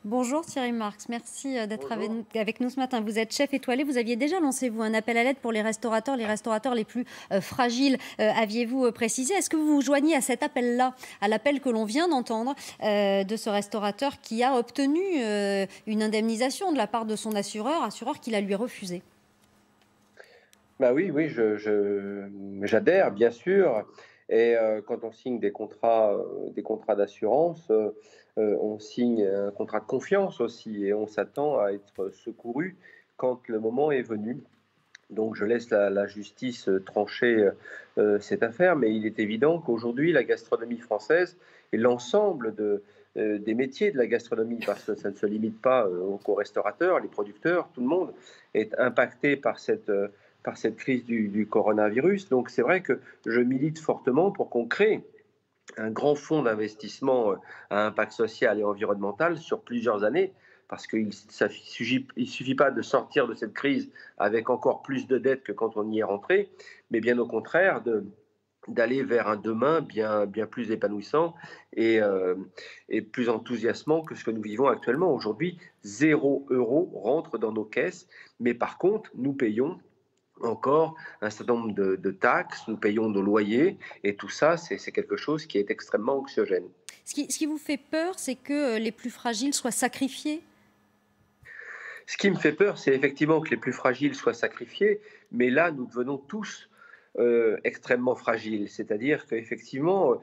Bonjour Thierry Marx, merci d'être avec Bonjour. avec nous ce matin. Vous êtes chef étoilé, vous aviez déjà lancé vous un appel à l'aide pour les restaurateurs les plus fragiles, aviez-vous précisé. Est-ce que vous vous joignez à cet appel-là, à l'appel que l'on vient d'entendre de ce restaurateur qui a obtenu une indemnisation de la part de son assureur qui la lui refusé? Bah oui, oui, j'adhère bien sûr et quand on signe des contrats d'assurance, on signe un contrat de confiance aussi et on s'attend à être secouru quand le moment est venu. Donc je laisse la justice, trancher, cette affaire, mais il est évident qu'aujourd'hui la gastronomie française et l'ensemble des métiers de la gastronomie, parce que ça ne se limite pas, qu'aux restaurateurs, les producteurs, tout le monde est impacté par cette crise du coronavirus. Donc c'est vrai que je milite fortement pour qu'on crée un grand fonds d'investissement à impact social et environnemental sur plusieurs années, parce qu'il ne suffit pas de sortir de cette crise avec encore plus de dettes que quand on y est rentré, mais bien au contraire d'aller vers un demain bien plus épanouissant et, euh, et plus enthousiasmant que ce que nous vivons actuellement. Aujourd'hui, 0 € rentre dans nos caisses, mais par contre, nous payons encore un certain nombre de taxes, nous payons nos loyers et tout ça, c'est quelque chose qui est extrêmement anxiogène. Ce qui vous fait peur, c'est que les plus fragiles soient sacrifiés? Ce qui me fait peur, c'est effectivement que les plus fragiles soient sacrifiés, mais là, nous devenons tous extrêmement fragiles. C'est-à-dire qu'effectivement,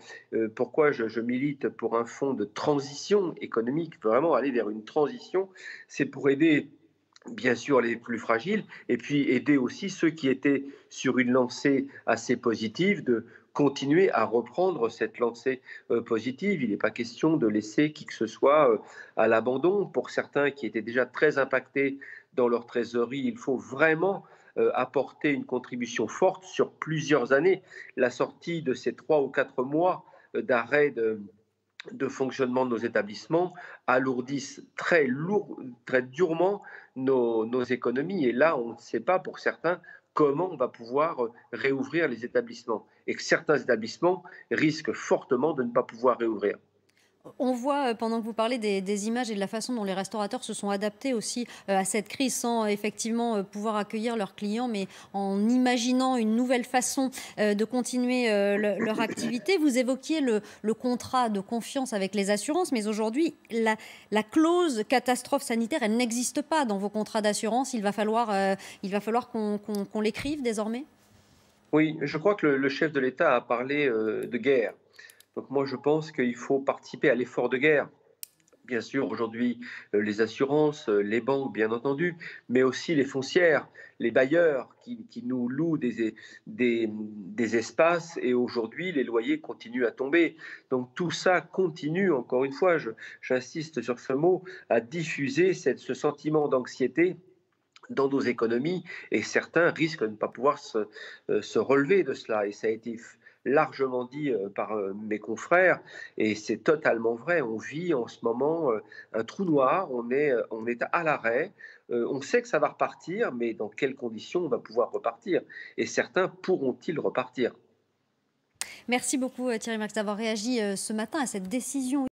pourquoi je milite pour un fonds de transition économique, vraiment aller vers une transition, c'est pour aider bien sûr les plus fragiles, et puis aider aussi ceux qui étaient sur une lancée assez positive de continuer à reprendre cette lancée positive. Il n'est pas question de laisser qui que ce soit à l'abandon. Pour certains qui étaient déjà très impactés dans leur trésorerie, il faut vraiment apporter une contribution forte sur plusieurs années. La sortie de ces 3 ou 4 mois d'arrêt de fonctionnement de nos établissements alourdissent très durement nos économies. Et là, on ne sait pas pour certains comment on va pouvoir réouvrir les établissements. Et que certains établissements risquent fortement de ne pas pouvoir réouvrir. On voit, pendant que vous parlez des images et de la façon dont les restaurateurs se sont adaptés aussi, à cette crise sans effectivement, pouvoir accueillir leurs clients, mais en imaginant une nouvelle façon, de continuer, leur activité. Vous évoquiez le contrat de confiance avec les assurances, mais aujourd'hui, la clause catastrophe sanitaire, elle n'existe pas dans vos contrats d'assurance. Il va falloir qu'on l'écrive désormais? Oui, je crois que le chef de l'État a parlé de guerre. Donc moi, je pense qu'il faut participer à l'effort de guerre. Bien sûr, aujourd'hui, les assurances, les banques, bien entendu, mais aussi les foncières, les bailleurs qui nous louent des espaces et aujourd'hui, les loyers continuent à tomber. Donc tout ça continue, encore une fois, j'insiste sur ce mot, à diffuser ce sentiment d'anxiété dans nos économies et certains risquent de ne pas pouvoir se relever de cela. Et ça a été largement dit par mes confrères et c'est totalement vrai. On vit en ce moment un trou noir, on est à l'arrêt, on sait que ça va repartir, mais dans quelles conditions on va pouvoir repartir? Et certains pourront-ils repartir? Merci beaucoup, Thierry Marx, d'avoir réagi, ce matin à cette décision